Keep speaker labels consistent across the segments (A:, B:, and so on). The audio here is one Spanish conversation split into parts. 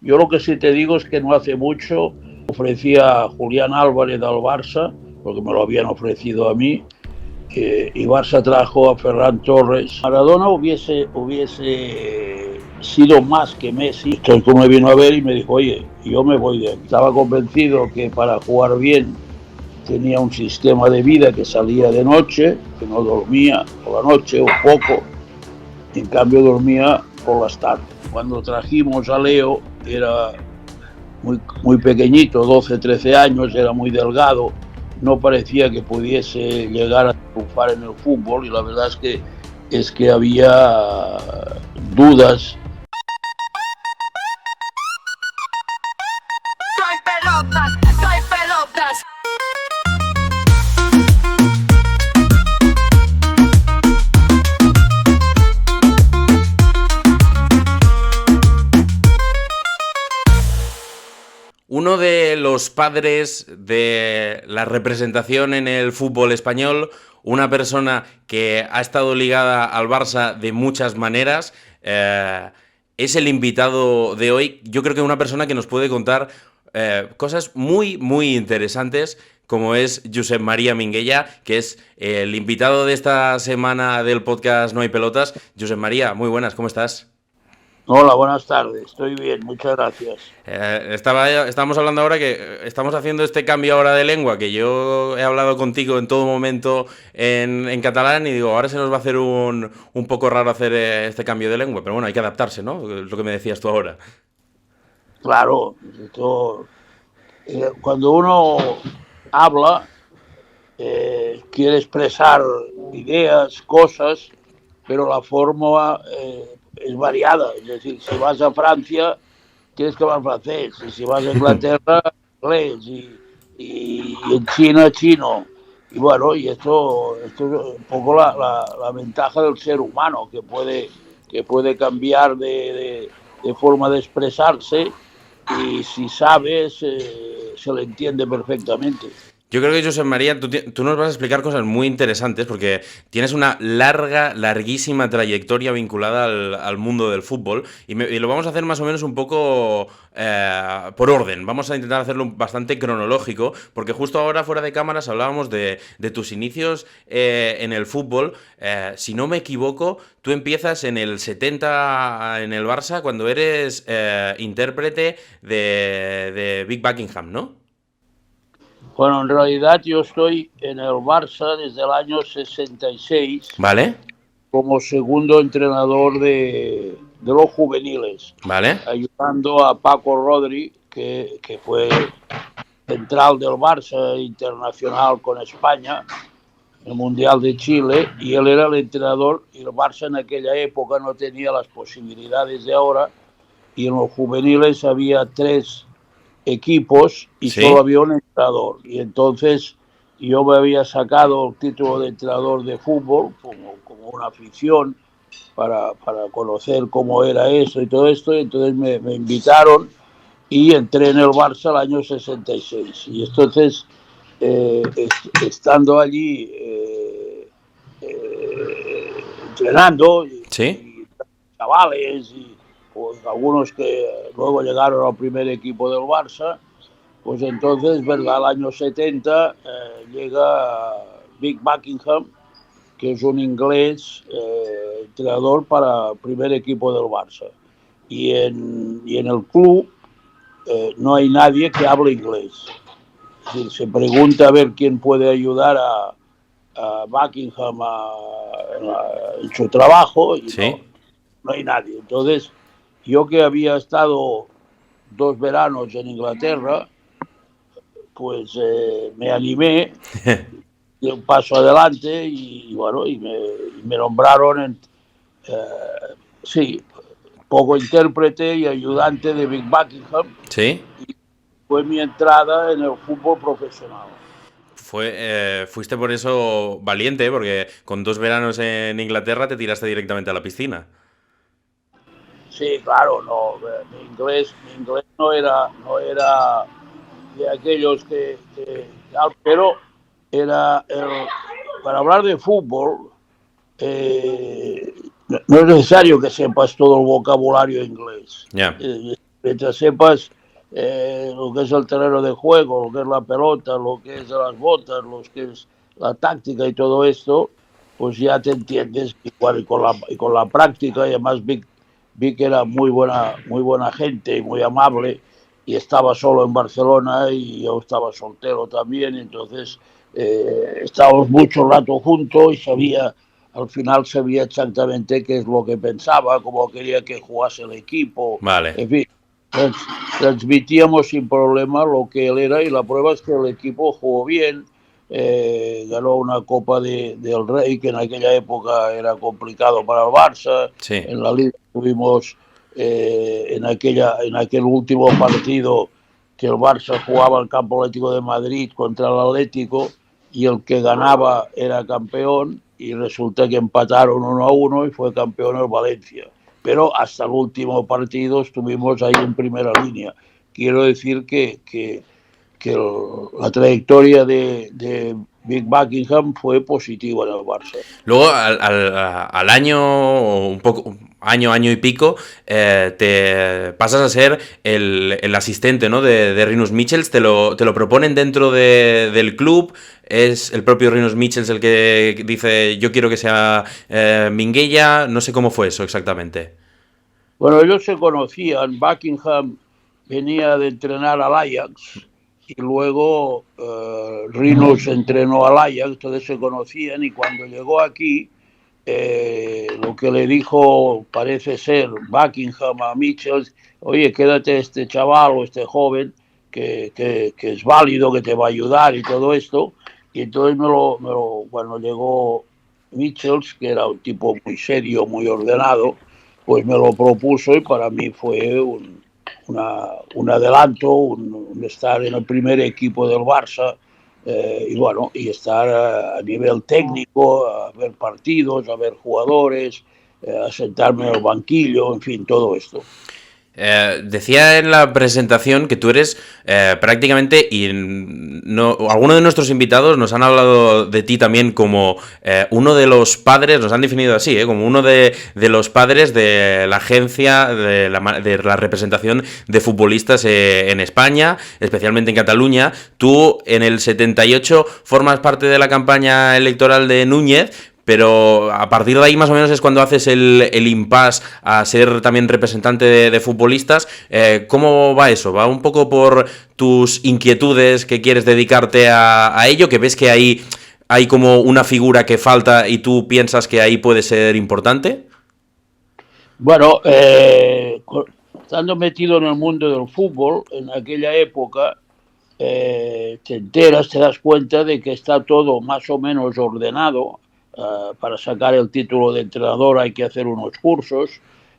A: Yo lo que sí te digo es que no hace mucho ofrecía a Julián Álvarez al Barça, porque me lo habían ofrecido a mí, y Barça trajo a Ferran Torres. Maradona hubiese sido más que Messi. Entonces me vino a ver y me dijo, oye, yo me voy de aquí. Estaba convencido que para jugar bien tenía un sistema de vida que salía de noche, que no dormía por la noche o poco, en cambio dormía por las tardes. Cuando trajimos a Leo era muy pequeñito, 12, 13 años, era muy delgado, no parecía que pudiese llegar a triunfar en el fútbol y la verdad es que había dudas.
B: Soy pelotas, soy pelotas.
C: Uno de los padres de la representación en el fútbol español, una persona que ha estado ligada al Barça de muchas maneras, es el invitado de hoy. Yo creo que una persona que nos puede contar cosas muy, muy interesantes, como es Josep María Minguella, que es el invitado de esta semana del podcast No hay pelotas. Josep María, muy buenas, ¿cómo estás?
A: Hola, buenas tardes, estoy bien, muchas gracias.
C: Estábamos hablando ahora que estamos haciendo este cambio ahora de lengua, que yo he hablado contigo en todo momento en catalán y digo, ahora se nos va a hacer un poco raro hacer este cambio de lengua, pero bueno, hay que adaptarse, ¿no? Lo que me decías tú ahora.
A: Claro, cuando uno habla, quiere expresar ideas, cosas, pero la forma es variada. Es decir, si vas a Francia, tienes que hablar francés, y si vas a Inglaterra, inglés, y en China, chino. Y bueno, y esto es un poco la ventaja del ser humano, que puede cambiar de forma de expresarse, y si sabes, se le entiende perfectamente.
C: Yo creo que, Josep María, tú nos vas a explicar cosas muy interesantes porque tienes una larguísima trayectoria vinculada al mundo del fútbol y lo vamos a hacer más o menos un poco por orden. Vamos a intentar hacerlo bastante cronológico porque justo ahora fuera de cámaras hablábamos de tus inicios en el fútbol. Si no me equivoco, tú empiezas en el 70 en el Barça cuando eres intérprete de Vic Buckingham, ¿no?
A: Bueno, en realidad yo estoy en el Barça desde el año 66.
C: ¿Vale?
A: Como segundo entrenador de los juveniles,
C: ¿Vale?
A: ayudando a Paco Rodri, que fue central del Barça internacional con España, el Mundial de Chile, y él era el entrenador, y el Barça en aquella época no tenía las posibilidades de ahora, y en los juveniles había 3 equipos y
C: ¿Sí?
A: Solo había un entrenador. Y entonces yo me había sacado el título de entrenador de fútbol como una afición para conocer cómo era eso y todo esto. Y entonces me invitaron y entré en el Barça el año 66. Y entonces, estando allí entrenando,
C: ¿Sí?
A: y chavales y pues algunos que luego llegaron al primer equipo del Barça, pues entonces, verdad, al año 70 llega Vic Buckingham, que es un inglés entrenador para el primer equipo del Barça. Y en el club no hay nadie que hable inglés. Es decir, se pregunta a ver quién puede ayudar a Buckingham en su trabajo y
C: ¿Sí?
A: no hay nadie. Entonces, yo que había estado 2 veranos en Inglaterra, pues me animé, di un paso adelante y bueno, y me nombraron, sí, poco intérprete y ayudante de Vic Buckingham.
C: ¿Sí?
A: Y fue mi entrada en el fútbol profesional.
C: Fuiste por eso valiente, porque con 2 veranos en Inglaterra te tiraste directamente a la piscina.
A: Sí, claro, no, mi inglés no era de aquellos pero para hablar de fútbol no es necesario que sepas todo el vocabulario inglés.
C: Ya.
A: mientras sepas lo que es el terreno de juego, lo que es la pelota, lo que es las botas, lo que es la táctica y todo esto, pues ya te entiendes. Igual, y con la práctica, y además vi que era muy buena gente y muy amable, y estaba solo en Barcelona y yo estaba soltero también, entonces estábamos mucho rato juntos y al final sabía exactamente qué es lo que pensaba, cómo quería que jugase el equipo,
C: Vale.
A: en fin, transmitíamos sin problema lo que él era, y la prueba es que el equipo jugó bien, ganó una Copa del Rey, que en aquella época era complicado para el Barça.
C: Sí.
A: En la Liga tuvimos en aquel último partido que el Barça jugaba al Campo Atlético de Madrid contra el Atlético, y el que ganaba era campeón, y resulta que empataron 1-1 y fue campeón el Valencia. Pero hasta el último partido estuvimos ahí en primera línea. Quiero decir que la trayectoria de Big Buckingham fue positiva en el Barça.
C: Luego, al año, o un poco, año y pico, te pasas a ser el asistente, ¿no?, de Rinus Michels. Te lo proponen dentro del club. Es el propio Rinus Michels el que dice: yo quiero que sea Minguella. No sé cómo fue eso exactamente.
A: Bueno, ellos se conocían. Buckingham venía de entrenar al Ajax y luego Rinus entrenó al Ajax, entonces se conocían, y cuando llegó aquí, lo que le dijo, parece ser, Buckingham a Mitchell: oye, quédate este chaval o este joven que es válido, que te va a ayudar y todo esto. Y entonces cuando llegó Mitchell, que era un tipo muy serio, muy ordenado, pues me lo propuso, y para mí fue un adelanto, un estar en el primer equipo del Barça, y bueno, y estar a nivel técnico, a ver partidos, a ver jugadores, a sentarme en el banquillo, en fin, todo esto.
C: Decía en la presentación que tú eres prácticamente, y no, algunos de nuestros invitados nos han hablado de ti también como uno de los padres, nos han definido así, como uno de los padres de la agencia de la representación de futbolistas en España, especialmente en Cataluña. Tú en el 78 formas parte de la campaña electoral de Núñez, pero a partir de ahí más o menos es cuando haces el impasse a ser también representante de futbolistas. ¿Cómo va eso? ¿Va un poco por tus inquietudes, que quieres dedicarte a ello, que ves que ahí hay como una figura que falta y tú piensas que ahí puede ser importante?
A: Bueno, estando metido en el mundo del fútbol, en aquella época, te enteras, te das cuenta de que está todo más o menos ordenado. Para sacar el título de entrenador hay que hacer unos cursos,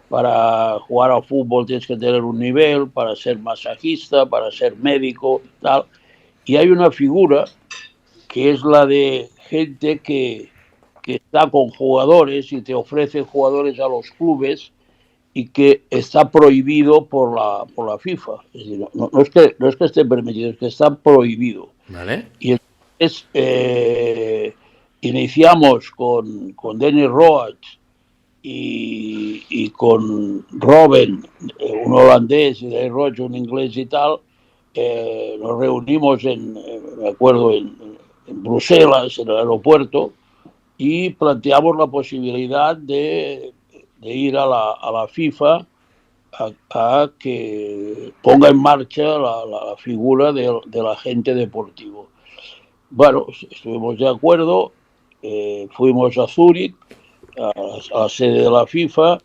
A: para jugar al fútbol tienes que tener un nivel, para ser masajista, para ser médico, tal. Y hay una figura que es la de gente que está con jugadores y te ofrece jugadores a los clubes, y que está prohibido por la FIFA. Es decir, no es que esté permitido, es que está prohibido.
C: Vale.
A: Y entonces iniciamos con Dennis Roach y con Robben, un holandés, y Dennis Roach, un inglés y tal. Nos reunimos me acuerdo, en Bruselas, en el aeropuerto, y planteamos la posibilidad de ir a la FIFA a que ponga en marcha la figura del agente deportivo. Bueno, estuvimos de acuerdo, fuimos a Zúrich, a la sede de la FIFA.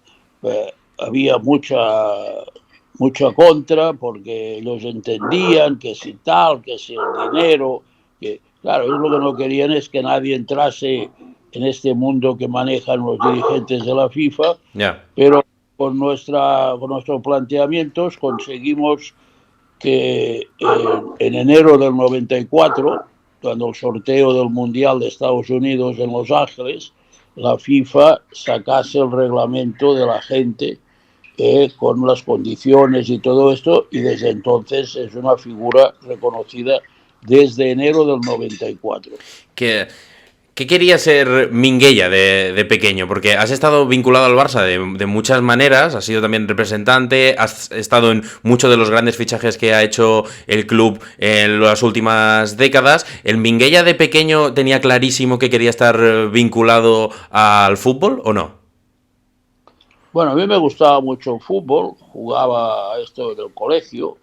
A: Había mucha contra, porque ellos entendían que si tal, que si el dinero, que claro, ellos lo que no querían es que nadie entrase en este mundo que manejan los dirigentes de la FIFA.
C: Yeah.
A: Pero con nuestros planteamientos conseguimos que en enero del 94, cuando el sorteo del Mundial de Estados Unidos en Los Ángeles, la FIFA sacase el reglamento de la gente con las condiciones y todo esto, y desde entonces es una figura reconocida desde enero del 94.
C: Que ¿Qué quería ser Minguella de pequeño? Porque has estado vinculado al Barça de muchas maneras, has sido también representante, has estado en muchos de los grandes fichajes que ha hecho el club en las últimas décadas. ¿El Minguella de pequeño tenía clarísimo que quería estar vinculado al fútbol o no?
A: Bueno, a mí me gustaba mucho el fútbol, jugaba esto en el colegio,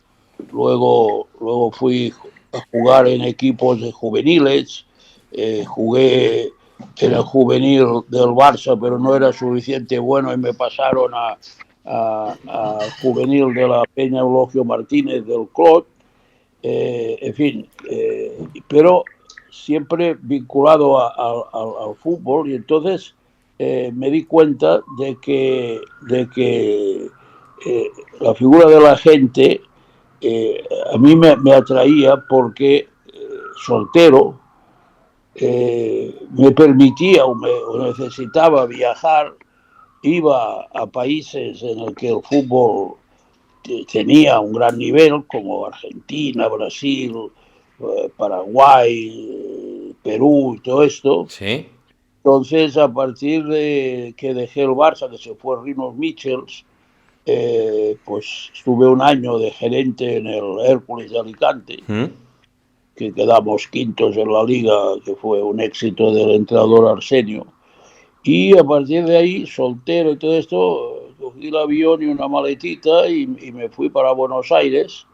A: luego fui a jugar en equipos de juveniles, jugué en el juvenil del Barça, pero no era suficiente bueno y me pasaron a juvenil de la Peña Eulogio Martínez del Clot, en fin, pero siempre vinculado al fútbol y entonces me di cuenta de que la figura de la gente a mí me atraía porque soltero me permitía o necesitaba viajar, iba a países en los que el fútbol tenía un gran nivel, como Argentina, Brasil, Paraguay, Perú y todo esto.
C: Sí.
A: Entonces, a partir de que dejé el Barça, que se fue Rinos Michels, pues estuve un año de gerente en el Hércules de Alicante,
C: ¿Mm?
A: que quedamos quintos en la liga, que fue un éxito del entrenador Arsenio. Y a partir de ahí, soltero y todo esto, cogí el avión y una maletita y me fui para Buenos Aires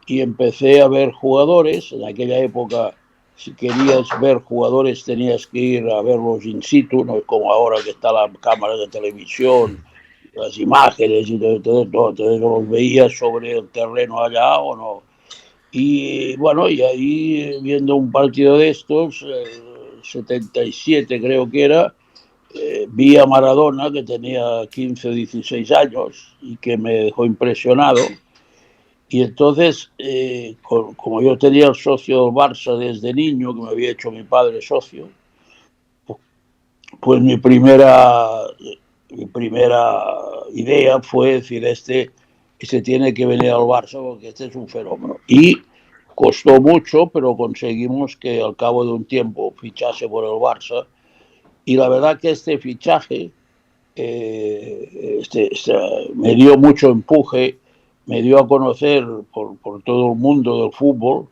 A: y empecé a ver jugadores. En aquella época, si querías ver jugadores, tenías que ir a verlos in situ, no es como ahora que está la cámara de televisión, las imágenes y todo, no, entonces los veías sobre el terreno allá o no. Y bueno, y ahí viendo un partido de estos, 77 creo que era, vi a Maradona, que tenía 15 o 16 años y que me dejó impresionado. Y entonces, como yo tenía el socio del Barça desde niño, que me había hecho mi padre socio, pues mi primera idea fue decir, este tiene que venir al Barça porque este es un fenómeno. Y costó mucho, pero conseguimos que al cabo de un tiempo fichase por el Barça. Y la verdad que este fichaje me dio mucho empuje, me dio a conocer por todo el mundo del fútbol,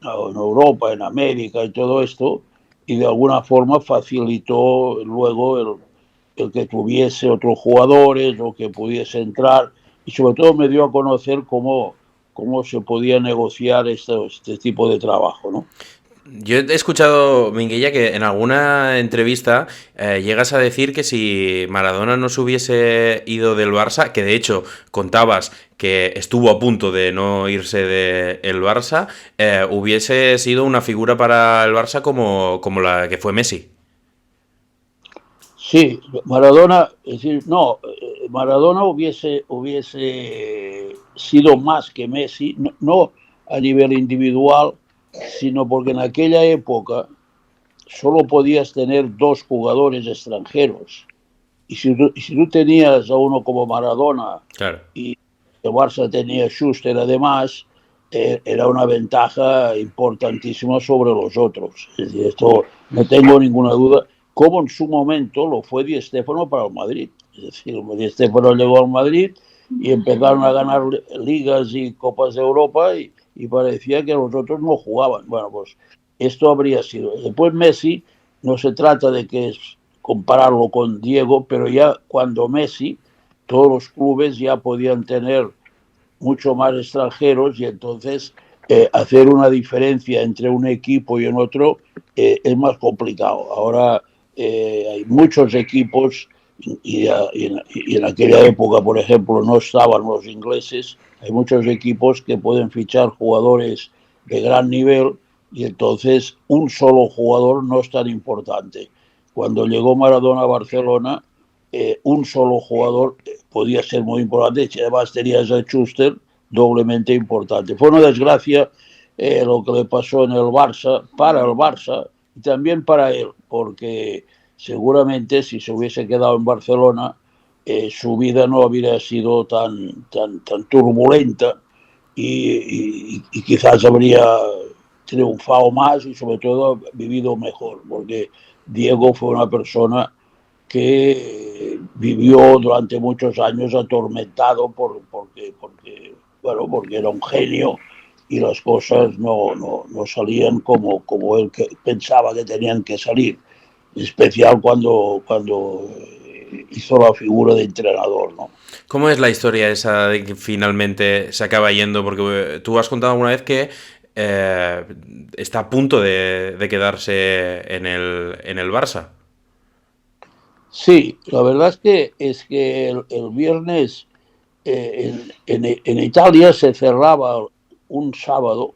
A: en Europa, en América y todo esto, y de alguna forma facilitó luego el que tuviese otros jugadores o que pudiese entrar, y sobre todo me dio a conocer cómo se podía negociar este tipo de trabajo, ¿no?
C: Yo he escuchado, Minguella, que en alguna entrevista llegas a decir que si Maradona no se hubiese ido del Barça, que de hecho contabas que estuvo a punto de no irse del Barça, hubiese sido una figura para el Barça como la que fue Messi.
A: Sí, Maradona, es decir, no, Maradona hubiese sido más que Messi, no, no a nivel individual, sino porque en aquella época solo podías tener dos jugadores extranjeros. Y si tú tenías a uno como Maradona
C: Claro.
A: y el Barça tenía Schuster además, era una ventaja importantísima sobre los otros. Es decir, esto no tengo ninguna duda, como en su momento lo fue Di Stéfano para el Madrid. Es decir, Di Stéfano llegó al Madrid y empezaron a ganar ligas y copas de Europa y parecía que los otros no jugaban. Bueno, pues esto habría sido. Después Messi, no se trata de que es compararlo con Diego, pero ya cuando Messi, todos los clubes ya podían tener mucho más extranjeros y entonces hacer una diferencia entre un equipo y en otro es más complicado. Ahora hay muchos equipos y en aquella época, por ejemplo, no estaban los ingleses. Hay muchos equipos que pueden fichar jugadores de gran nivel y entonces un solo jugador no es tan importante. Cuando llegó Maradona a Barcelona, un solo jugador podía ser muy importante y además tenías a Schuster doblemente importante. Fue una desgracia lo que le pasó en el Barça, para el Barça y también para él, porque seguramente si se hubiese quedado en Barcelona, su vida no habría sido tan turbulenta y quizás habría triunfado más y sobre todo vivido mejor, porque Diego fue una persona que vivió durante muchos años atormentado porque era un genio y las cosas no salían como él pensaba que tenían que salir, en especial cuando hizo la figura de entrenador, ¿no?
C: ¿Cómo es la historia esa de que finalmente se acaba yendo? Porque tú has contado alguna vez que eh, está a punto de quedarse en el Barça.
A: Sí, la verdad es que el viernes en Italia se cerraba un sábado,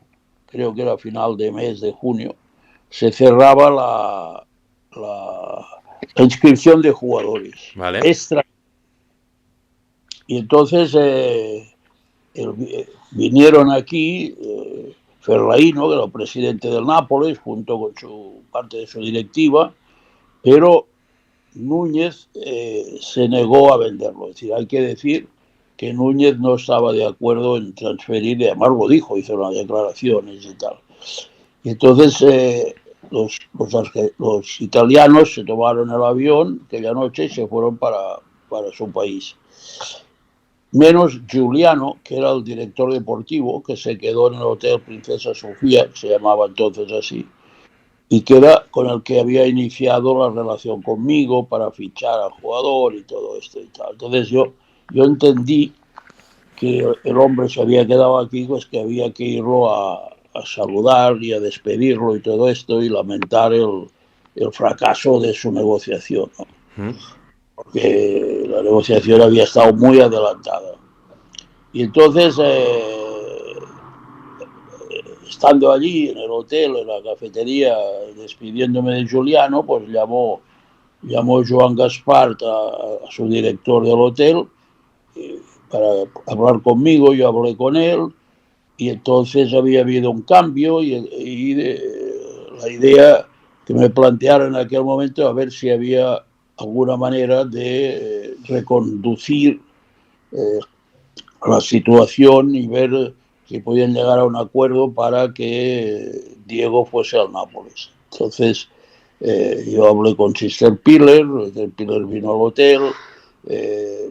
A: creo que era final de mes de junio, se cerraba la inscripción de jugadores
C: ¿Vale?
A: extra. Y entonces vinieron aquí Ferlaino, que era el presidente del Nápoles, junto con su parte de su directiva, pero Núñez se negó a venderlo. Es decir, hay que decir que Núñez no estaba de acuerdo en transferir, y además lo dijo, hizo unas declaraciones y tal. Y entonces los italianos se tomaron el avión aquella noche y se fueron para su país. Menos Giuliano, que era el director deportivo, que se quedó en el Hotel Princesa Sofía, que se llamaba entonces así, y que era con el que había iniciado la relación conmigo para fichar al jugador y todo esto y tal. Entonces yo entendí que el hombre se había quedado aquí, pues que había que irlo a saludar y a despedirlo y todo esto y lamentar el fracaso de su negociación, ¿no?
C: ¿Mm?
A: Porque la negociación había estado muy adelantada. Y entonces, estando allí en el hotel, en la cafetería, despidiéndome de Giuliano, pues llamó Joan Gaspar a su director del hotel para hablar conmigo. Yo hablé con él y entonces había habido un cambio la idea que me plantearon en aquel momento a ver si había alguna manera de reconducir eh, la situación y ver si podían llegar a un acuerdo para que Diego fuese al Nápoles. Entonces yo hablé con Sister Piller, Sister Piller vino al hotel,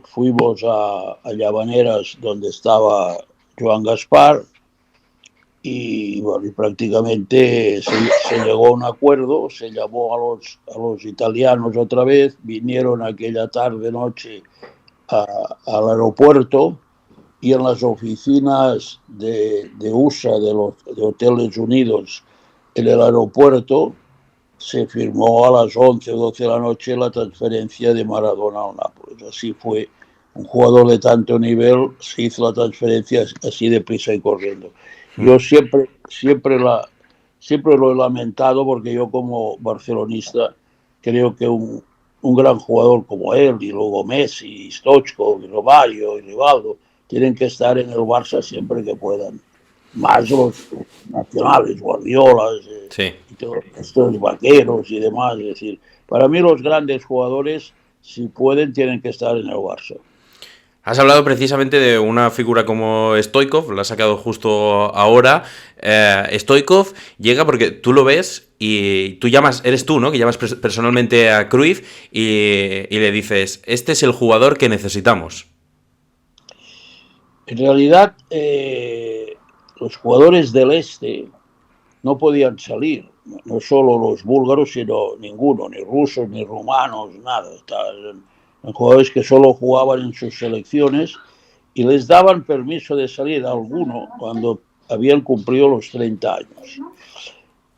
A: fuimos a Llavaneras donde estaba Joan Gaspar y, bueno, y prácticamente se llegó a un acuerdo, se llamó a los italianos otra vez, vinieron aquella tarde, noche al aeropuerto y en las oficinas de USA, de Hoteles Unidos, en el aeropuerto, se firmó a las 11 o 12 de la noche la transferencia de Maradona al Nápoles. Así fue, un jugador de tanto nivel se hizo la transferencia así deprisa y corriendo. Yo siempre lo he lamentado porque yo como barcelonista creo que un gran jugador como él, y luego Messi, Stoichkov, Romario y Rivaldo, tienen que estar en el Barça siempre que puedan. Más los nacionales, Guardiolas,
C: Sí.
A: y todos estos vaqueros y demás. Es decir, para mí los grandes jugadores, si pueden, tienen que estar en el Barça.
C: Has hablado precisamente de una figura como Stoikov, la has sacado justo ahora. Stoikov llega porque tú lo ves y tú llamas, eres tú, ¿no? Que llamas personalmente a Cruyff y le dices, este es el jugador que necesitamos.
A: En realidad, los jugadores del Este no podían salir, no solo los búlgaros, sino ninguno, ni rusos, ni rumanos, nada. Eran jugadores que solo jugaban en sus selecciones y les daban permiso de salir a alguno cuando habían cumplido los 30 años.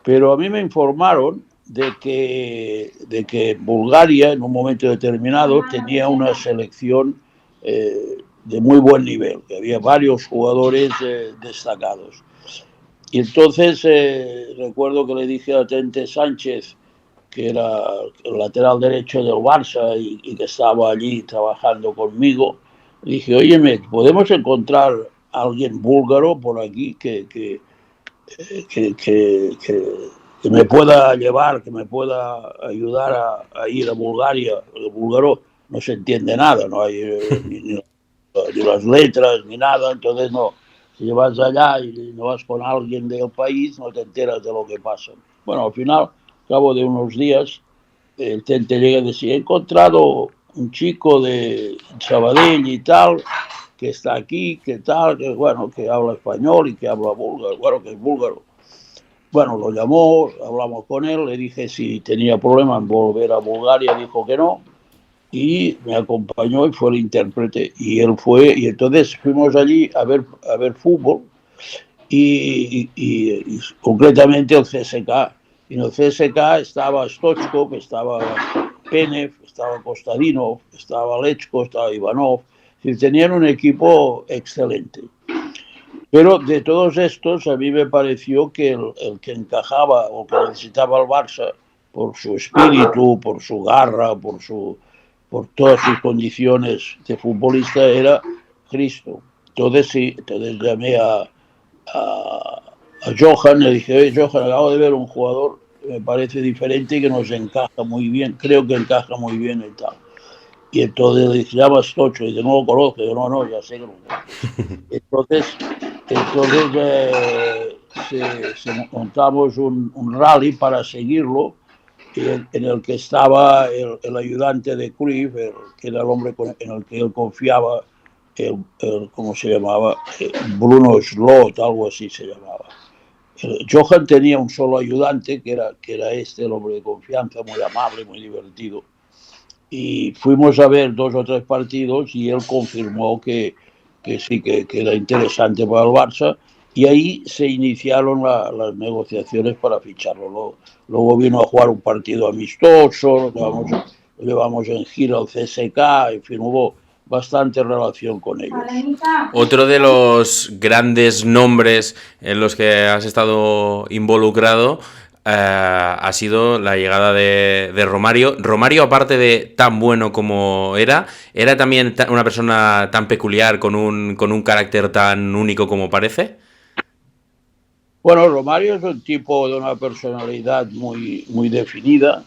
A: Pero a mí me informaron de que Bulgaria en un momento determinado tenía una selección de muy buen nivel, que había varios jugadores destacados. Y entonces recuerdo que le dije a Tente Sánchez, que era el lateral derecho del Barça y que estaba allí trabajando conmigo, le dije, oye, ¿podemos encontrar a alguien búlgaro por aquí que, que, que me pueda llevar, que me pueda ayudar a ir a Bulgaria? El búlgaro no se entiende nada, no hay ni las letras ni nada, entonces no. Si vas allá y no vas con alguien del país, no te enteras de lo que pasa. Bueno, al final, al cabo de unos días, el Tente llega y decía, he encontrado un chico de Sabadell y tal, que está aquí, que tal, que bueno, que habla español y que habla búlgaro, bueno, que es búlgaro. Bueno, lo llamó, hablamos con él, le dije si tenía problema en volver a Bulgaria, dijo que no, y me acompañó y fue el intérprete. Y él fue, y entonces fuimos allí a ver fútbol, y concretamente el CSK. Y en el CSK estaba Stoichkov, estaba Penev, estaba Kostadinov, estaba Lechko, estaba Ivanov. Y tenían un equipo excelente. Pero de todos estos, a mí me pareció que el que encajaba o que necesitaba el Barça, por su espíritu, por su garra, por todas sus condiciones de futbolista, era Cristo. Entonces sí, entonces llamé a Johan, le dije, oye Johan, acabo de ver un jugador que me parece diferente y que nos encaja muy bien, creo que encaja muy bien y tal. Y entonces le dije, llamas Tocho, y dice, no lo conozco, yo no, ya sé que lo conozco. Entonces montamos un rally para seguirlo, en el que estaba el ayudante de Cruyff, que era el hombre en el que él confiaba, ¿cómo se llamaba? Bruno Slot, algo así se llamaba. Johan tenía un solo ayudante, que era el hombre de confianza, muy amable, muy divertido. Y fuimos a ver 2 o 3 partidos y él confirmó que sí, que era interesante para el Barça, y ahí se iniciaron las negociaciones para ficharlo. Luego vino a jugar un partido amistoso, lo llevamos en gira al CSK, en fin, hubo bastante relación con ellos.
C: Otro de los grandes nombres en los que has estado involucrado ha sido la llegada de Romario. Romario, aparte de tan bueno como era también una persona tan peculiar, con un carácter tan único como parece.
A: Bueno, Romario es un tipo de una personalidad muy, muy definida,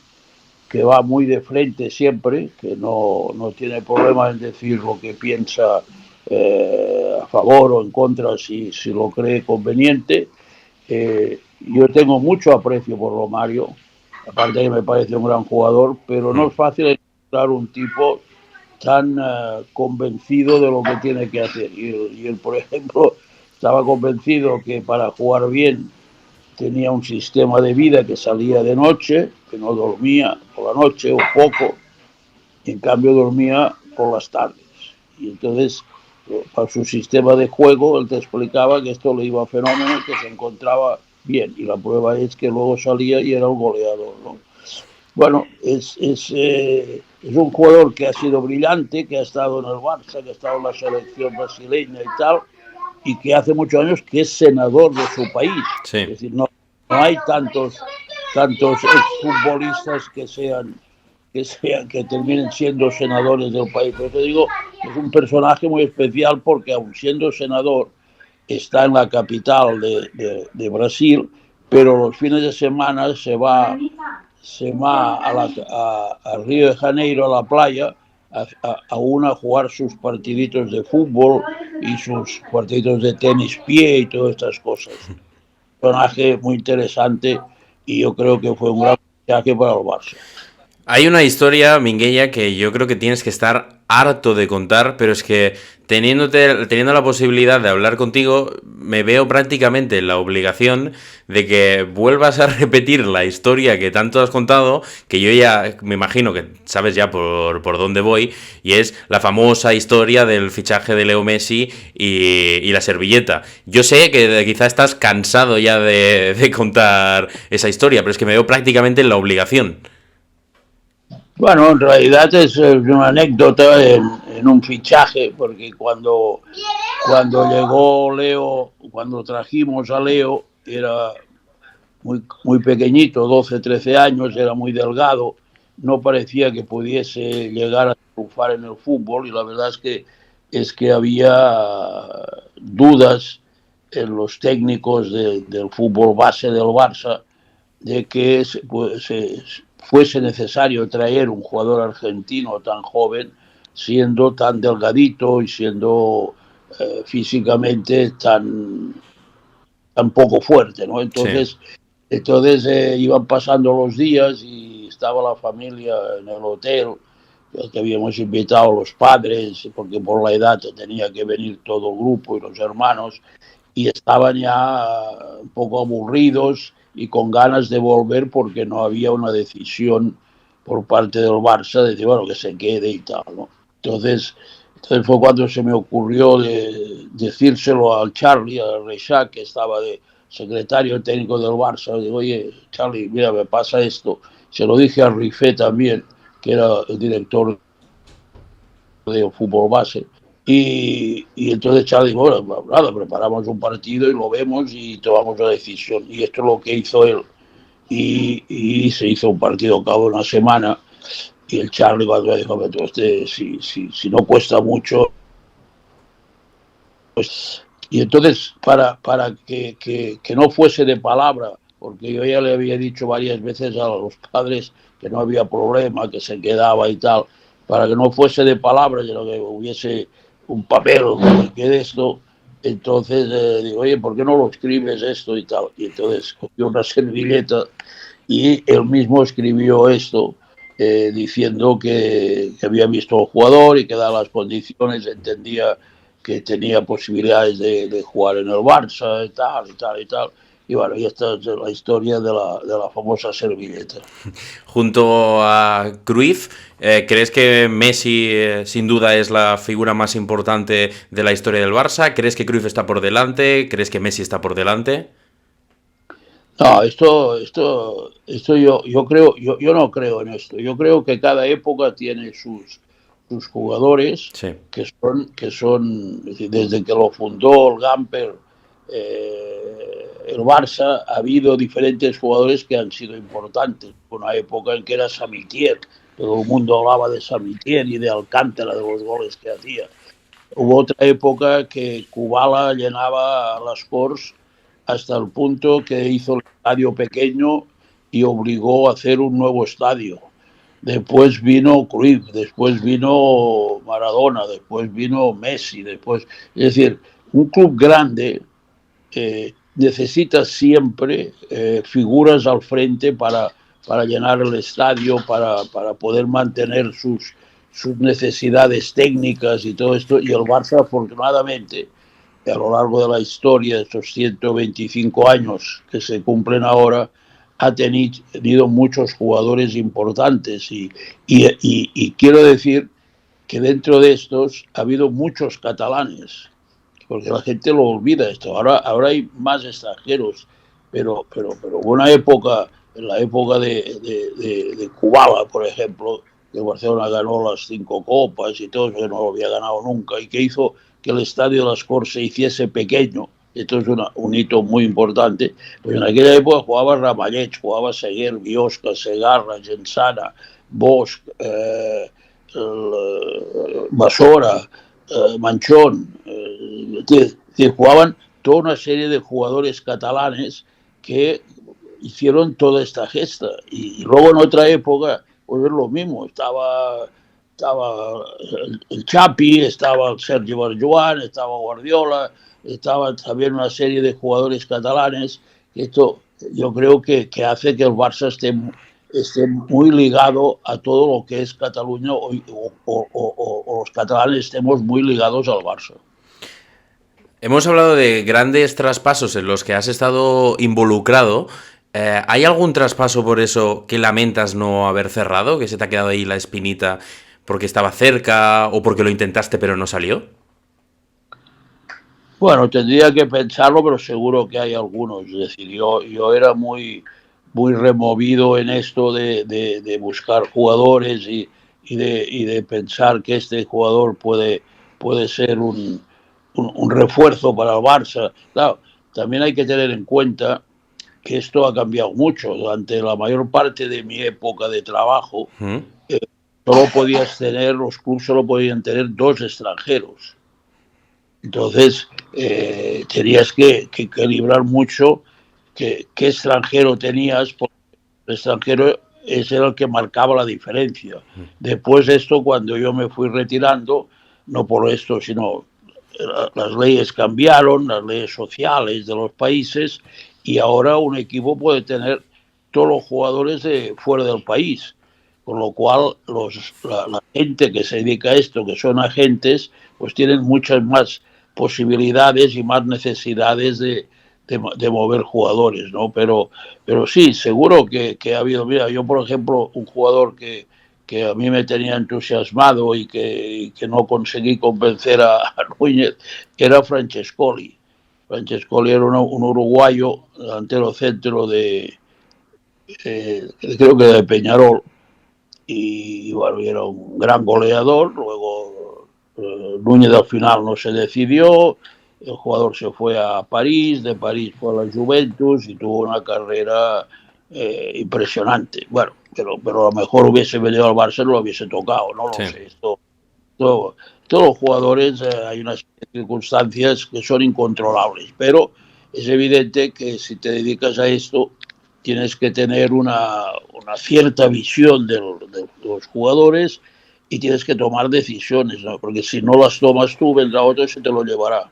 A: que va muy de frente siempre, que no tiene problema en decir lo que piensa, a favor o en contra, si lo cree conveniente. Yo tengo mucho aprecio por Romario, aparte que me parece un gran jugador, pero no es fácil encontrar un tipo tan convencido de lo que tiene que hacer. Y él, por ejemplo, estaba convencido que para jugar bien tenía un sistema de vida que salía de noche, que no dormía por la noche o poco, y en cambio dormía por las tardes. Y entonces, para su sistema de juego, él te explicaba que esto le iba a fenómeno, que se encontraba bien, y la prueba es que luego salía y era un goleador, ¿no? Bueno, es un jugador que ha sido brillante, que ha estado en el Barça, que ha estado en la selección brasileña y tal, y que hace muchos años que es senador de su país.
C: Sí.
A: Es decir, no hay tantos exfutbolistas que terminen siendo senadores del país. Por eso digo, es un personaje muy especial, porque aun siendo senador está en la capital de Brasil, pero los fines de semana se va a Río de Janeiro, a la playa, a jugar sus partiditos de fútbol y sus partiditos de tenis pie y todas estas cosas. Un personaje muy interesante, y yo creo que fue un gran viaje para el Barça.
C: Hay una historia, Minguella, que yo creo que tienes que estar harto de contar, pero es que teniendo la posibilidad de hablar contigo, me veo prácticamente en la obligación de que vuelvas a repetir la historia que tanto has contado, que yo ya me imagino que sabes ya por dónde voy, y es la famosa historia del fichaje de Leo Messi y la servilleta. Yo sé que quizá estás cansado ya de contar esa historia, pero es que me veo prácticamente en la obligación.
A: Bueno, en realidad es una anécdota en un fichaje, porque cuando llegó Leo, cuando trajimos a Leo, era muy pequeñito, 12, 13 años, era muy delgado, no parecía que pudiese llegar a triunfar en el fútbol, y la verdad es que había dudas en los técnicos del fútbol base del Barça de que fuese necesario traer un jugador argentino tan joven, siendo tan delgadito y siendo físicamente tan poco fuerte, ¿no? Entonces,
C: Sí.
A: iban pasando los días y estaba la familia en el hotel, que habíamos invitado a los padres, porque por la edad tenía que venir todo el grupo y los hermanos, y estaban ya un poco aburridos y con ganas de volver porque no había una decisión por parte del Barça de decir, bueno, que se quede y tal, ¿no? Entonces fue cuando se me ocurrió decírselo al Charlie, al Reixac, que estaba de secretario técnico del Barça. Digo, oye, Charlie, mira, me pasa esto. Se lo dije a Rifé también, que era el director de fútbol base. Y entonces Charlie dijo, bueno, nada, preparamos un partido y lo vemos y tomamos la decisión. Y esto es lo que hizo él. Y se hizo un partido a cabo de una semana. Y el Charlie cuando dijo, si no cuesta mucho, pues... Y entonces, para que no fuese de palabra, porque yo ya le había dicho varias veces a los padres que no había problema, que se quedaba y tal, para que no fuese de palabra, sino que hubiese un papel que de esto, entonces digo, oye, ¿por qué no lo escribes esto y tal? Y entonces cogió una servilleta y él mismo escribió esto, diciendo que había visto al jugador y que dadas las condiciones entendía que tenía posibilidades de jugar en el Barça y tal y tal y tal. Y bueno, y esta es la historia de la famosa servilleta.
C: Junto a Cruyff, ¿crees que Messi sin duda es la figura más importante de la historia del Barça? ¿Crees que Cruyff está por delante? ¿Crees que Messi está por delante?
A: No, yo creo, yo no creo en esto. Yo creo que cada época tiene sus jugadores,
C: Sí.
A: que son desde que lo fundó el Gamper, el Barça, ha habido diferentes jugadores que han sido importantes. Una época en que era Samitier, todo el mundo hablaba de Samitier y de Alcántara, de los goles que hacía. Hubo otra época que Kubala llenaba las Corts hasta el punto que hizo el estadio pequeño y obligó a hacer un nuevo estadio. Después vino Cruyff, después vino Maradona, después vino Messi, después... Es decir, un club grande necesita siempre figuras al frente para llenar el estadio, para poder mantener sus necesidades técnicas y todo esto. Y el Barça, afortunadamente, a lo largo de la historia, de estos 125 años que se cumplen ahora, ha tenido muchos jugadores importantes y quiero decir que dentro de estos ha habido muchos catalanes, porque la gente lo olvida esto. Ahora hay más extranjeros, pero hubo una época, en la época de Kubala, por ejemplo, que Barcelona ganó las 5 copas y todo, que no lo había ganado nunca, y que hizo que el estadio de las Corts se hiciese pequeño. Esto es un hito muy importante. Pues en aquella época jugaba Ramallets, jugaba Seguer, Biosca, Segarra, Gensana, Bosch, Basora, Manchón, que jugaban toda una serie de jugadores catalanes que hicieron toda esta gesta. Y luego en otra época, pues es lo mismo, estaba el Chapi, estaba el Sergio Barjuan, estaba Guardiola, estaba también una serie de jugadores catalanes. Esto yo creo que hace que el Barça esté muy ligado a todo lo que es Cataluña o los catalanes estemos muy ligados al Barça.
C: Hemos hablado de grandes traspasos en los que has estado involucrado. ¿Hay algún traspaso por eso que lamentas no haber cerrado? ¿Que se te ha quedado ahí la espinita porque estaba cerca o porque lo intentaste pero no salió?
A: Bueno, tendría que pensarlo, pero seguro que hay algunos. Es decir, yo era muy removido en esto de buscar jugadores y de pensar que este jugador puede ser un refuerzo para el Barça. Claro, también hay que tener en cuenta que esto ha cambiado mucho. Durante la mayor parte de mi época de trabajo, los clubes solo podían tener 2 extranjeros. Entonces, tenías que calibrar mucho qué extranjero tenías, porque el extranjero ese era el que marcaba la diferencia. Después de esto, cuando yo me fui retirando, no por esto, sino las leyes cambiaron, las leyes sociales de los países, y ahora un equipo puede tener todos los jugadores de fuera del país, con lo cual la gente que se dedica a esto, que son agentes, pues tienen muchas más posibilidades y más necesidades de mover jugadores, ¿no? Pero sí, seguro que ha habido, mira, yo por ejemplo, un jugador que a mí me tenía entusiasmado y que no conseguí convencer a Núñez, era Francescoli. Francescoli era un uruguayo, delantero centro creo que de Peñarol, y bueno, era un gran goleador. Luego Núñez al final no se decidió, el jugador se fue a París, de París fue a la Juventus y tuvo una carrera impresionante. Bueno, pero a lo mejor hubiese venido al Barça, no lo hubiese tocado, no lo
C: Sí.
A: sé. Todos los jugadores, hay unas circunstancias que son incontrolables, pero es evidente que si te dedicas a esto tienes que tener una cierta visión de los jugadores y tienes que tomar decisiones, ¿no? Porque si no las tomas tú, vendrá otro y se te lo llevará.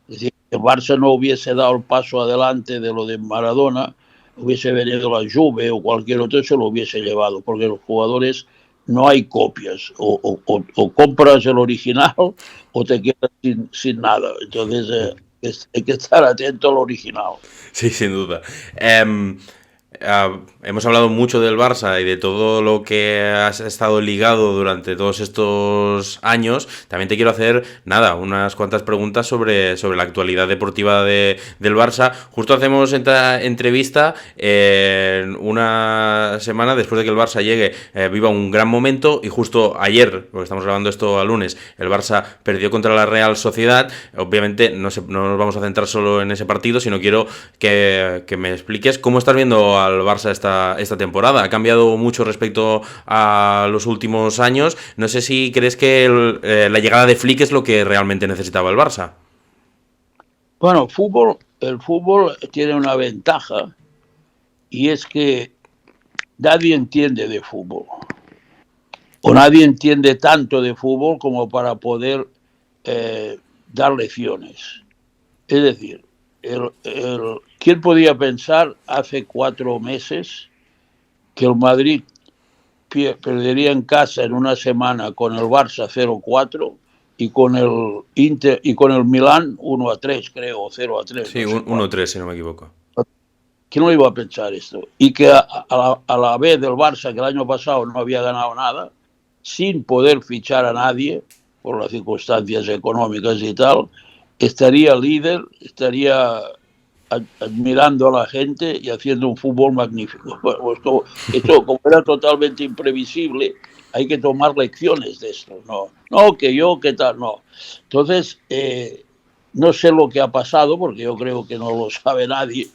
A: Es decir, que Barça no hubiese dado el paso adelante de lo de Maradona, hubiese venido la Juve o cualquier otro y se lo hubiese llevado, porque los jugadores no hay copias, o compras el original o te quedas sin nada. Entonces hay que estar atento al original.
C: Sí, sin duda. Hemos hablado mucho del Barça y de todo lo que has estado ligado durante todos estos años. También te quiero hacer, nada, unas cuantas preguntas sobre la actualidad deportiva del Barça. Justo hacemos esta entrevista en una semana después de que el Barça llegue, viva un gran momento, y justo ayer, porque estamos grabando esto a lunes, el Barça perdió contra la Real Sociedad. Obviamente no nos vamos a centrar solo en ese partido, sino quiero que me expliques cómo estás viendo al Barça esta temporada. Ha cambiado mucho respecto a los últimos años. No sé si crees que la llegada de Flick es lo que realmente necesitaba el Barça.
A: Bueno, el fútbol tiene una ventaja, y es que nadie entiende de fútbol, o nadie entiende tanto de fútbol como para poder dar lecciones. Es decir, ¿quién podía pensar hace 4 meses que el Madrid perdería en casa en una semana con el Barça 0-4 y con el Inter y con el Milán 1-3, creo, o 0-3?
C: Sí,
A: no sé
C: 1-3, si no me equivoco.
A: ¿Quién no iba a pensar esto? Y que a la vez del Barça, que el año pasado no había ganado nada, sin poder fichar a nadie por las circunstancias económicas y tal, estaría líder, estaría admirando a la gente y haciendo un fútbol magnífico. Bueno, esto como era totalmente imprevisible, hay que tomar lecciones de esto. No, que yo, qué tal, no. Entonces, no sé lo que ha pasado, porque yo creo que no lo sabe nadie,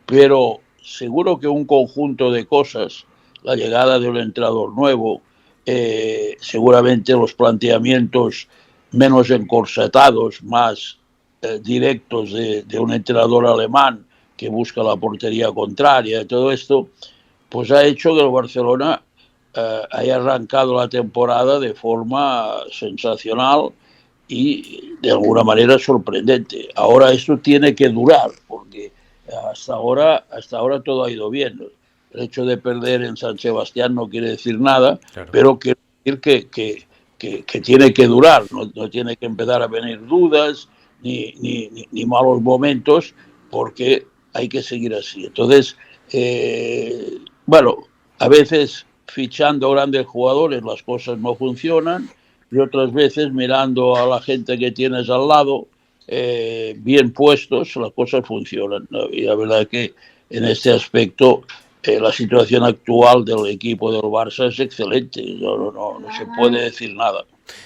A: pero seguro que un conjunto de cosas, la llegada de un entrenador nuevo, seguramente los planteamientos menos encorsetados, más directos de un entrenador alemán que busca la portería contraria, todo esto, pues ha hecho que el Barcelona haya arrancado la temporada de forma sensacional y de alguna manera sorprendente. Ahora esto tiene que durar, porque hasta ahora todo ha ido bien. El hecho de perder en San Sebastián no quiere decir nada, claro, pero quiere decir que tiene que durar, no tiene que empezar a venir dudas ni malos momentos, porque hay que seguir así. Entonces, bueno, a veces fichando grandes jugadores las cosas no funcionan, y otras veces mirando a la gente que tienes al lado bien puestos, las cosas funcionan, ¿no? Y la verdad es que en este aspecto la situación actual del equipo del Barça es excelente, no se puede decir nada.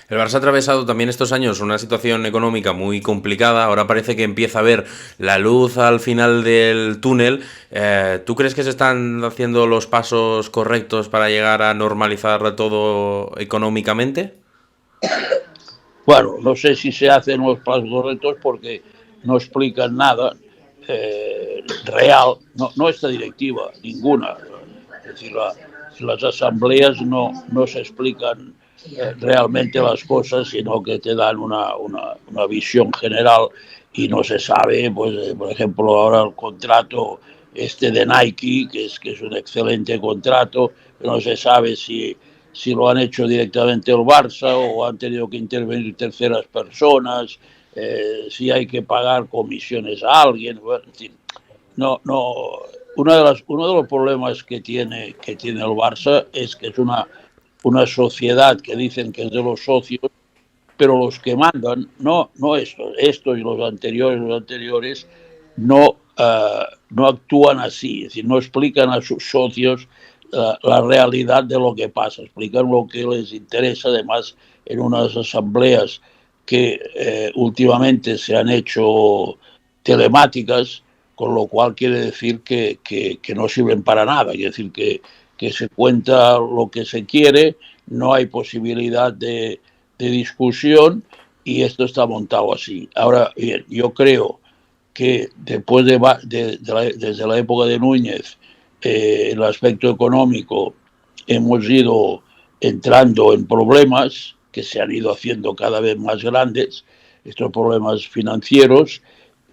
C: El Barça ha atravesado también estos años una situación económica muy complicada. Ahora parece que empieza a ver la luz al final del túnel. ¿Tú crees que se están haciendo los pasos correctos para llegar a normalizar todo económicamente?
A: Bueno, no sé si se hacen los pasos correctos porque no explican nada real, no esta directiva, ninguna. Es decir, las asambleas no se explican realmente las cosas, sino que te dan una visión general y no se sabe, pues por ejemplo, ahora el contrato de Nike, que es un excelente contrato, pero no se sabe si lo han hecho directamente el Barça o han tenido que intervenir terceras personas, si hay que pagar comisiones a alguien. Bueno, en fin, no. Uno de los problemas que tiene el Barça es que es una sociedad que dicen que es de los socios, pero los que mandan, no estos y los anteriores, no actúan así, es decir, no explican a sus socios la realidad de lo que pasa, explican lo que les interesa, además en unas asambleas que últimamente se han hecho telemáticas, con lo cual quiere decir que no sirven para nada, quiere decir que se cuenta lo que se quiere, no hay posibilidad de discusión y esto está montado así. Ahora bien, yo creo que después desde la época de Núñez, el aspecto económico, hemos ido entrando en problemas que se han ido haciendo cada vez más grandes, estos problemas financieros,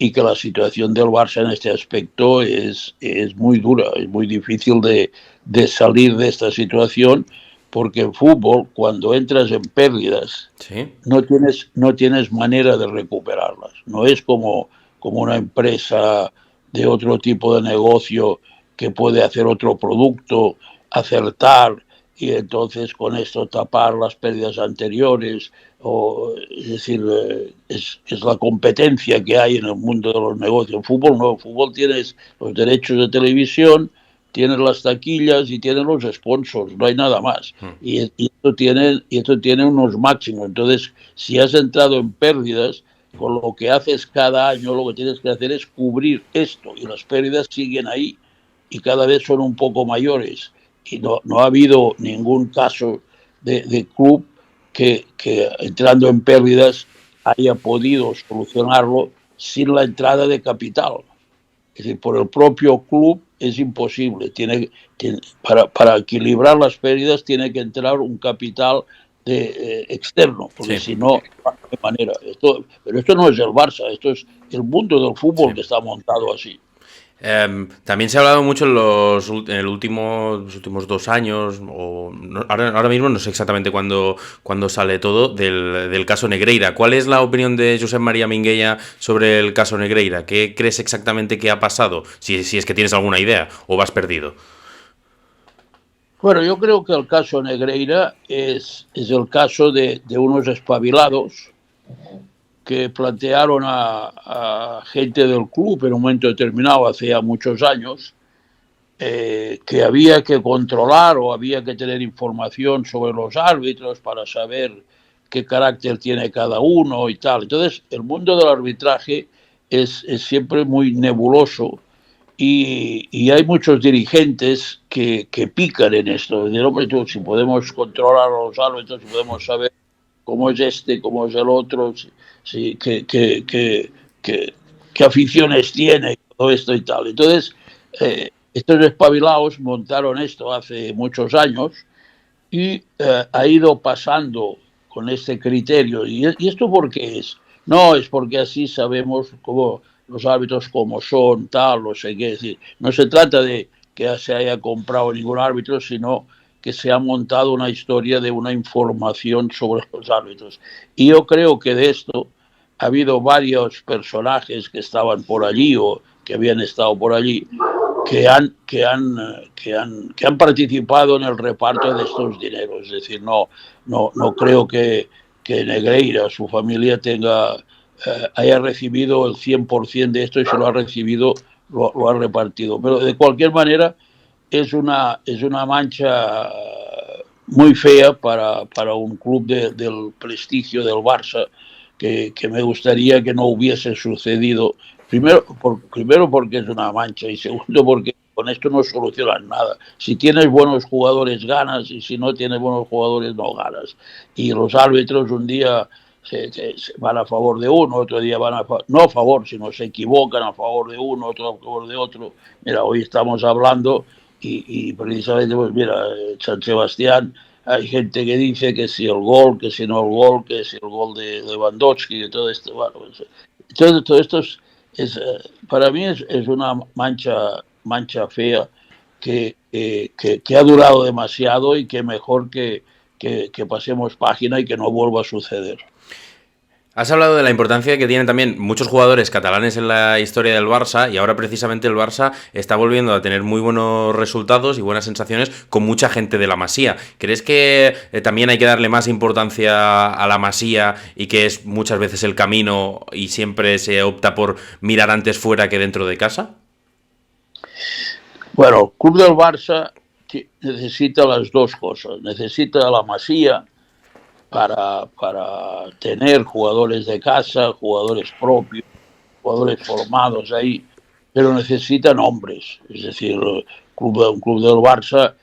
A: y que la situación del Barça en este aspecto es muy dura, es muy difícil de salir de esta situación, porque en fútbol, cuando entras en pérdidas,
C: Sí.
A: no tienes manera de recuperarlas. No es como una empresa de otro tipo de negocio que puede hacer otro producto, acertar y entonces con esto tapar las pérdidas anteriores. Es decir, es la competencia que hay en el mundo de los negocios. En fútbol no, en fútbol tienes los derechos de televisión, tienes las taquillas y tienes los sponsors, no hay nada más. Y esto tiene unos máximos. Entonces, si has entrado en pérdidas, con lo que haces cada año, lo que tienes que hacer es cubrir esto, y las pérdidas siguen ahí y cada vez son un poco mayores. Y no ha habido ningún caso de club que entrando en pérdidas haya podido solucionarlo sin la entrada de capital. Es decir, por el propio club es imposible. Para equilibrar las pérdidas tiene que entrar un capital externo, porque
C: Sí.
A: si no, no hay manera. Pero esto no es el Barça, esto es el mundo del fútbol
C: Sí.
A: que está montado así.
C: También se ha hablado mucho en los últimos 2 años, ahora mismo no sé exactamente cuándo sale todo, del caso Negreira. ¿Cuál es la opinión de Josep María Minguella sobre el caso Negreira? ¿Qué crees exactamente que ha pasado? Si es que tienes alguna idea o vas perdido.
A: Bueno, yo creo que el caso Negreira es el caso de unos espabilados que plantearon a gente del club en un momento determinado, hace ya muchos años, que había que controlar o había que tener información sobre los árbitros para saber qué carácter tiene cada uno y tal. Entonces, el mundo del arbitraje es siempre muy nebuloso y hay muchos dirigentes que pican en esto. De hombre, si podemos controlar a los árbitros, si podemos saber cómo es cómo es el otro, qué aficiones tiene, todo esto y tal. Entonces, estos espabilados montaron esto hace muchos años y ha ido pasando con este criterio. ¿Y esto por qué es? No, es porque así sabemos cómo los árbitros como son, tal, no sé qué. Es decir, no se trata de que se haya comprado ningún árbitro, sino que se ha montado una historia de una información sobre los árbitros. Y yo creo que de esto ha habido varios personajes que estaban por allí o que habían estado por allí que han participado en el reparto de estos dineros. Es decir, no creo que Negreira, su familia, haya recibido el 100% de esto, y si lo ha recibido, lo ha repartido. Pero de cualquier manera, es una mancha muy fea para un club del prestigio del Barça, que me gustaría que no hubiese sucedido. Primero porque es una mancha, y segundo porque con esto no solucionas nada. Si tienes buenos jugadores ganas, y si no tienes buenos jugadores no ganas. Y los árbitros un día se van a favor de uno, otro día no a favor, sino se equivocan a favor de uno, otro a favor de otro. Mira, hoy estamos hablando y precisamente, pues mira, San Sebastián, hay gente que dice que si el gol, que si no el gol, que si el gol de Lewandowski, y todo esto. Bueno, pues, todo esto para mí es una mancha mancha fea que ha durado demasiado y que mejor que pasemos página y que no vuelva a suceder.
C: Has hablado de la importancia que tienen también muchos jugadores catalanes en la historia del Barça y ahora precisamente el Barça está volviendo a tener muy buenos resultados y buenas sensaciones con mucha gente de la Masía. ¿Crees que también hay que darle más importancia a la Masía y que es muchas veces el camino y siempre se opta por mirar antes fuera que dentro de casa?
A: Bueno, el club del Barça necesita las dos cosas. Necesita a la Masía para tener jugadores de casa, jugadores propios, jugadores formados ahí, pero necesitan hombres. Es decir, un club del Barça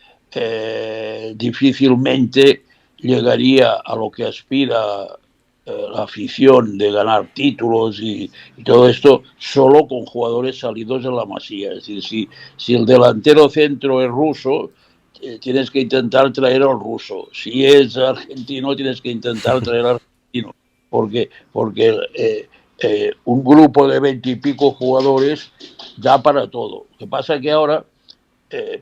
A: difícilmente llegaría a lo que aspira la afición de ganar títulos y todo esto solo con jugadores salidos de la Masía. Es decir, si el delantero centro es ruso, tienes que intentar traer al ruso. Si es argentino, tienes que intentar traer al argentino. Porque un grupo de 20 y pico jugadores da para todo. Lo que pasa es que ahora,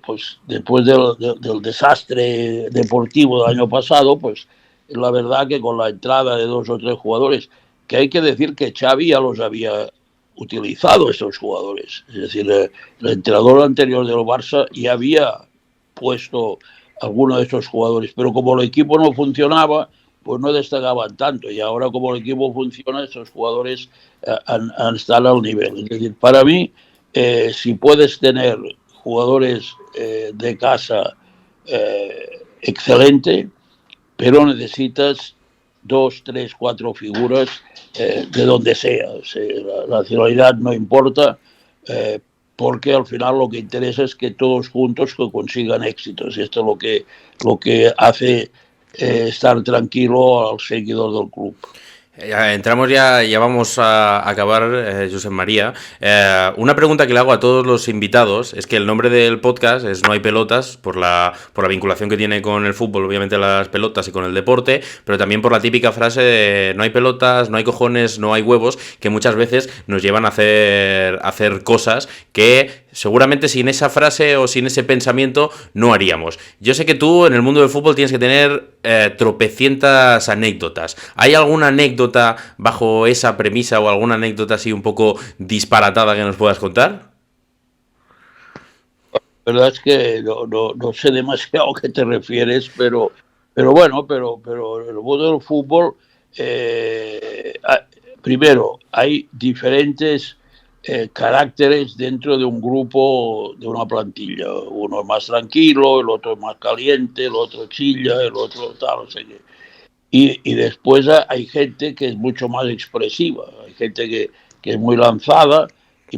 A: pues después del desastre deportivo del año pasado, pues la verdad que con la entrada de 2 o 3 jugadores, que hay que decir que Xavi ya los había utilizado estos jugadores. Es decir, el entrenador anterior del Barça ya había puesto algunos de estos jugadores, pero como el equipo no funcionaba, pues no destacaban tanto, y ahora como el equipo funciona, estos jugadores han estado al nivel. Es decir, para mí, si puedes tener jugadores de casa excelente, pero necesitas 2, 3, 4 figuras de donde sea. O sea, la nacionalidad no importa, porque al final lo que interesa es que todos juntos que consigan éxitos. Y esto es lo que hace estar tranquilo al seguidor del club.
C: Entramos ya vamos a acabar, Josep María. Una pregunta que le hago a todos los invitados es que el nombre del podcast es No hay pelotas, por la vinculación que tiene con el fútbol, obviamente las pelotas y con el deporte, pero también por la típica frase de no hay pelotas, no hay cojones, no hay huevos, que muchas veces nos llevan a hacer cosas que seguramente sin esa frase o sin ese pensamiento no haríamos. Yo sé que tú en el mundo del fútbol tienes que tener tropecientas anécdotas. ¿Hay alguna anécdota bajo esa premisa o alguna anécdota así un poco disparatada que nos puedas contar?
A: La verdad es que no sé demasiado a qué te refieres, pero bueno, pero en el mundo del fútbol, primero, hay diferentes caracteres dentro de un grupo, de una plantilla. Uno es más tranquilo, el otro es más caliente, el otro chilla, el otro tal, no sé qué. Y después hay gente que es mucho más expresiva, hay gente que es muy lanzada,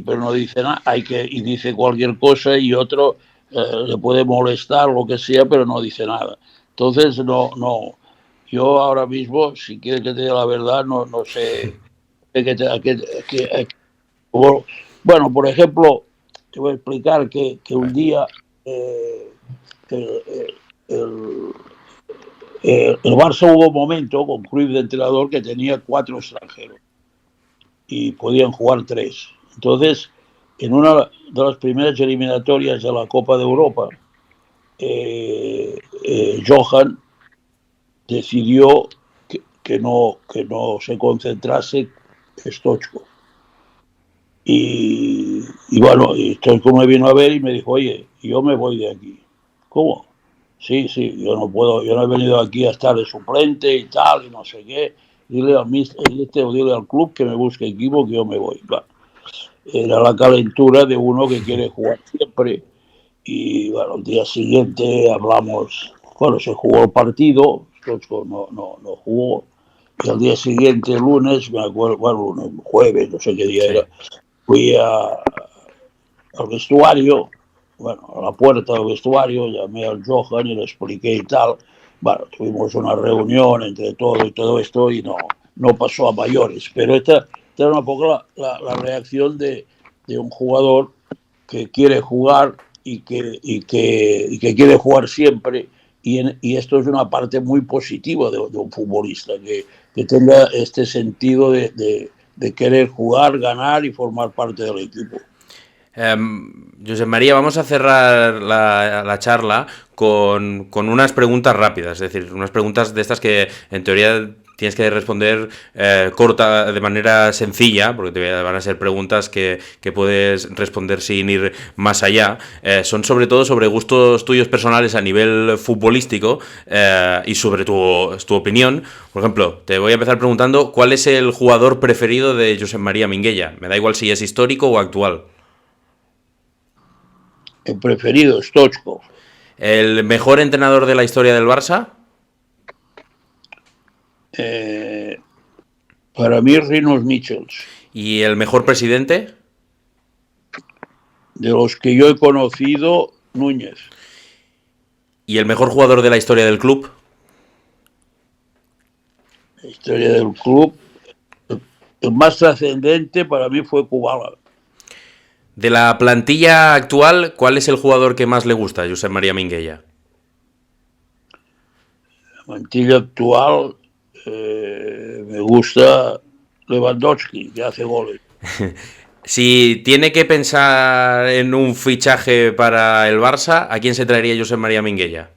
A: pero no dice nada, y dice cualquier cosa, y otro le puede molestar, lo que sea, pero no dice nada. Entonces, yo ahora mismo, si quieres que te diga la verdad, no sé. Bueno, por ejemplo, te voy a explicar que un día el Barça hubo un momento con Cruyff de entrenador que tenía 4 extranjeros y podían jugar 3. Entonces, en una de las primeras eliminatorias de la Copa de Europa, Johan decidió que no se concentrase Stoichkov. Y bueno, Stoichkov me vino a ver y me dijo, oye, yo me voy de aquí. ¿Cómo? Sí, yo no puedo, yo no he venido aquí a estar de suplente y tal, y no sé qué. Dile al club que me busque equipo, que yo me voy. Claro. Era la calentura de uno que quiere jugar siempre. Y bueno, el día siguiente hablamos, bueno, se jugó el partido, no jugó. Y al día siguiente, lunes, me acuerdo, bueno, jueves, no sé qué día era, fui al vestuario, bueno, a la puerta del vestuario, llamé al Johan y le expliqué y tal. Bueno, tuvimos una reunión entre todo y todo esto y no pasó a mayores. Pero esta era un poco la reacción de un jugador que quiere jugar y que quiere jugar siempre. Y esto es una parte muy positiva de un futbolista, que tenga este sentido de querer jugar, ganar y formar parte del equipo.
C: Josep María, vamos a cerrar la charla con unas preguntas rápidas, es decir, unas preguntas de estas que en teoría tienes que responder corta, de manera sencilla, porque van a ser preguntas que puedes responder sin ir más allá. Son sobre todo sobre gustos tuyos personales a nivel futbolístico y sobre tu opinión. Por ejemplo, te voy a empezar preguntando ¿cuál es el jugador preferido de Josep María Minguella? Me da igual si es histórico o actual.
A: El preferido, Stoichkov.
C: ¿El mejor entrenador de la historia del Barça?
A: Para mí, Rinus Michels.
C: ¿Y el mejor presidente?
A: De los que yo he conocido, Núñez.
C: ¿Y el mejor jugador de la historia del club?
A: La historia del club, el más trascendente para mí fue Kubala.
C: De la plantilla actual, ¿cuál es el jugador que más le gusta a Josep María Minguella?
A: La plantilla actual me gusta Lewandowski, que hace goles.
C: Si tiene que pensar en un fichaje para el Barça, ¿a quién se traería Josep María Minguella?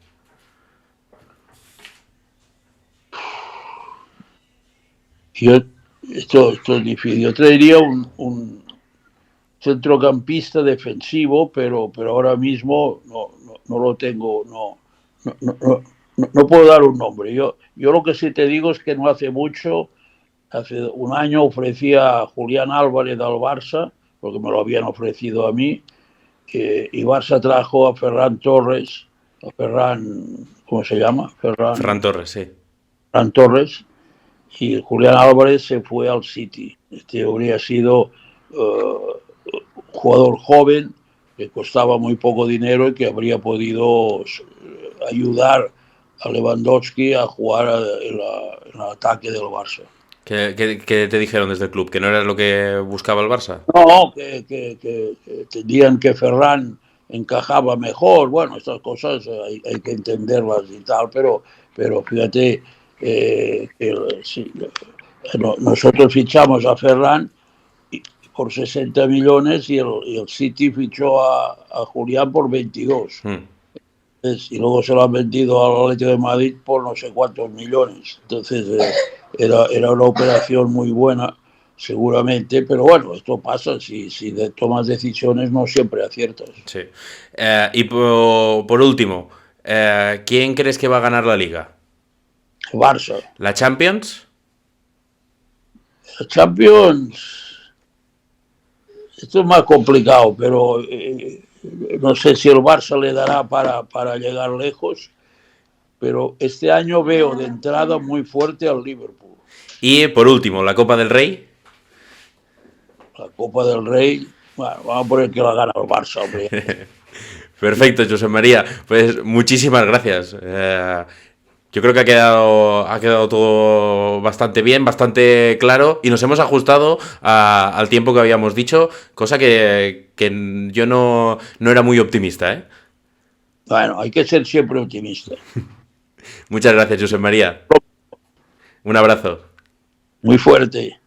A: Esto es difícil. Yo traería un centrocampista defensivo, pero ahora mismo no lo tengo, no puedo dar un nombre. Yo lo que sí te digo es que no hace mucho, hace un año ofrecía a Julián Álvarez al Barça, porque me lo habían ofrecido a mí, y Barça trajo a Ferran Torres, ¿cómo se llama?
C: Ferran Torres, sí.
A: Ferran Torres, y Julián Álvarez se fue al City. Este habría sido jugador joven que costaba muy poco dinero y que habría podido ayudar a Lewandowski a jugar en el ataque del Barça.
C: ¿Qué te dijeron desde el club? ¿Que no era lo que buscaba el Barça?
A: No, que entendían que Ferran encajaba mejor. Bueno, estas cosas hay que entenderlas y tal, pero fíjate sí, nosotros fichamos a Ferran por 60 millones y el City fichó a Julián por 22. Y luego se lo han vendido al Atlético de Madrid por no sé cuántos millones. Entonces era una operación muy buena, seguramente, pero bueno, esto pasa, si tomas decisiones no siempre aciertas.
C: Sí. Y por último, ¿quién crees que va a ganar la Liga?
A: Barça.
C: ¿La Champions?
A: La Champions... Esto es más complicado, pero no sé si el Barça le dará para llegar lejos, pero este año veo de entrada muy fuerte al Liverpool.
C: Y por último, ¿la Copa del Rey?
A: La Copa del Rey, bueno, vamos a poner que la gana el Barça, hombre.
C: Perfecto, Josep María. Pues muchísimas gracias. Yo creo que ha quedado todo bastante bien, bastante claro y nos hemos ajustado al tiempo que habíamos dicho, cosa que yo no era muy optimista, ¿eh?
A: Bueno, hay que ser siempre optimista.
C: Muchas gracias, Josep María. Un abrazo.
A: Muy fuerte.